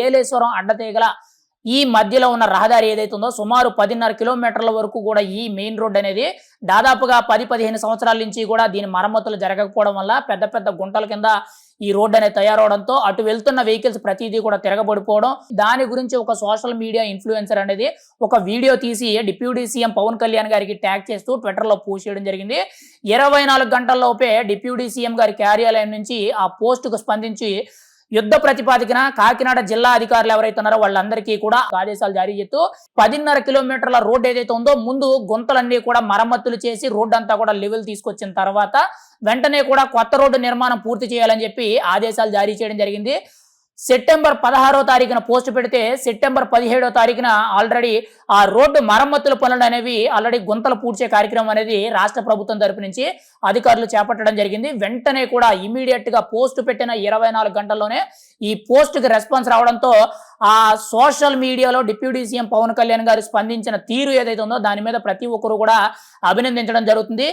ఏలేశ్వరం అడ్డతీగల ఈ మధ్యలో ఉన్న రహదారి ఏదైతే ఉందో సుమారు 10.5 కిలోమీటర్ల వరకు కూడా ఈ మెయిన్ రోడ్ అనేది దాదాపుగా 10-15 సంవత్సరాల నుంచి కూడా దీని మరమ్మతులు జరగకపోవడం వల్ల పెద్ద పెద్ద గుంటల కింద ఈ రోడ్ అనేది తయారవడంతో అటు వెళ్తున్న వెహికల్స్ ప్రతిదీ కూడా తిరగబడిపోవడం, దాని గురించి ఒక సోషల్ మీడియా ఇన్ఫ్లుయెన్సర్ అనేది ఒక వీడియో తీసి డిప్యూటీ సీఎం పవన్ కళ్యాణ్ గారికి ట్యాగ్ చేస్తూ ట్విట్టర్లో పోస్ట్ చేయడం జరిగింది. 24 గంటల్లోపే డిప్యూటీ సీఎం గారి కార్యాలయం నుంచి ఆ పోస్టుకు స్పందించి యుద్ధ ప్రతిపాదికన కాకినాడ జిల్లా అధికారులు ఎవరైతే ఉన్నారో వాళ్ళందరికీ కూడా ఆదేశాలు జారీ చేస్తూ 10.5 కిలోమీటర్ల రోడ్ ఏదైతే ఉందో ముందు గుంతలన్నీ కూడా మరమ్మతులు చేసి రోడ్ అంతా కూడా లెవెల్ తీసుకొచ్చిన తర్వాత వెంటనే కూడా కొత్త రోడ్డు నిర్మాణం పూర్తి చేయాలని చెప్పి ఆదేశాలు జారీ చేయడం జరిగింది. సెప్టెంబర్ 16వ తారీఖున పోస్ట్ పెడితే సెప్టెంబర్ 17వ తారీఖున ఆల్రెడీ ఆ రోడ్డు మరమ్మతుల పనులు అనేవి ఆల్రెడీ గుంతలు పూడ్చే కార్యక్రమం అనేది రాష్ట్ర ప్రభుత్వం తరపు నుంచి అధికారులు చేపట్టడం జరిగింది. వెంటనే కూడా ఇమీడియట్ గా పోస్ట్ పెట్టిన 24 గంటల్లోనే ఈ పోస్ట్ కి రెస్పాన్స్ రావడంతో ఆ సోషల్ మీడియాలో డిప్యూటీ సీఎం పవన్ కళ్యాణ్ గారు స్పందించిన తీరు ఏదైతే ఉందో దాని మీద ప్రతి ఒక్కరు కూడా అభినందించడం జరుగుతుంది.